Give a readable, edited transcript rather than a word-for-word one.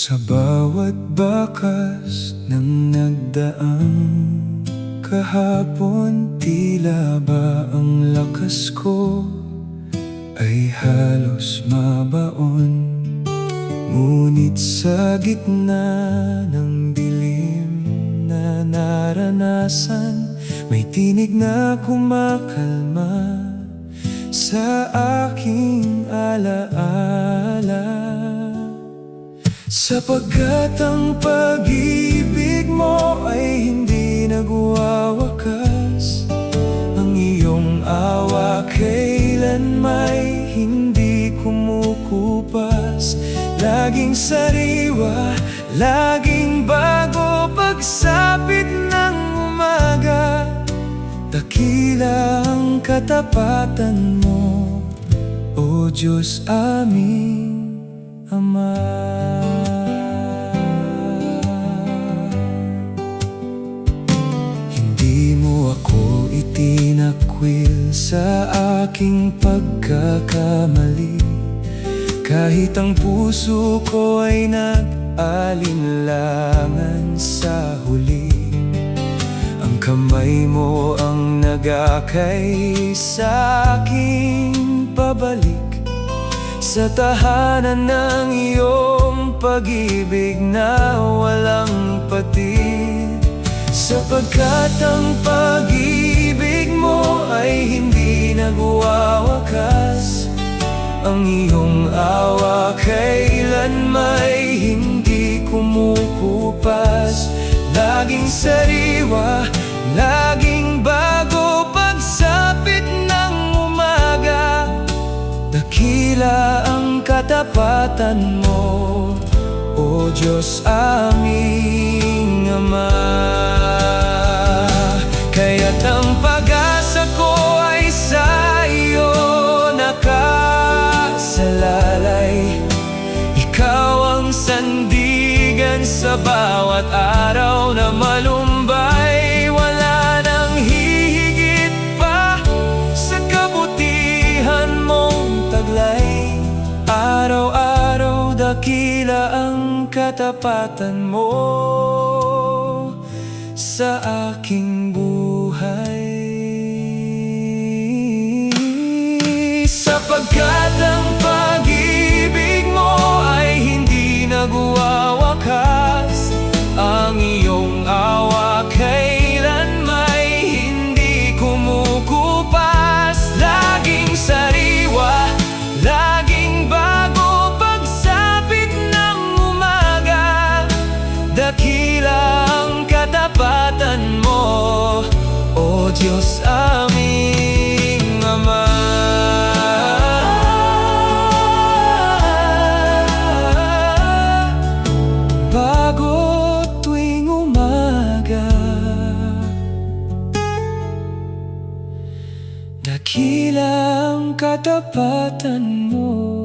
Sa bawat bakas ng nagdaang kahapon, tila ba ang lakas ko ay halos mabaon. Ngunit sa gitna ng dilim na naranasan, may tinig na kumakalma sa aking alaala. Sapagkat ang pag-ibig mo ay hindi nagwawakas, ang iyong awa kailan may hindi kumukupas. Laging sariwa, laging bago pagsapit ng umaga. Dakila ang katapatan mo, O Diyos aming Ama. Hindi mo ako itinakwil sa aking pagkakamali, kahit ang puso ko ay nag-alinlangan sa huli. Ang kamay mo ang nagakay sa aking pabalik sa tahanan ng iyong pag-ibig na walang patid. Sapagkat ang pag-ibig mo ay hindi nagwawakas, ang iyong awa kailan may hindi kumukupas. Laging sariwa, laging bago pagsapit ng umaga. Dakila ang katapatan mo, O Diyos aming Ama. Kaya't ang pag-asa ko ay sa iyo nakasalalay. Ikaw ang sandigan sa bawat araw na malumbay. Wala nang hihigit pa sa kabutihan mong taglay. Araw-araw dakila ang katapatan mo sa aking buhay. Sapagkat ang pag-ibig mo ay hindi nagwawakas, ang iyong awa kailan may hindi kumukupas. Laging sariwa, laging bago pagsapit ng umaga. Dakila ang katapatan mo, O Diyos aming Ama. Bago tuwing umaga, dakila ang katapatan mo.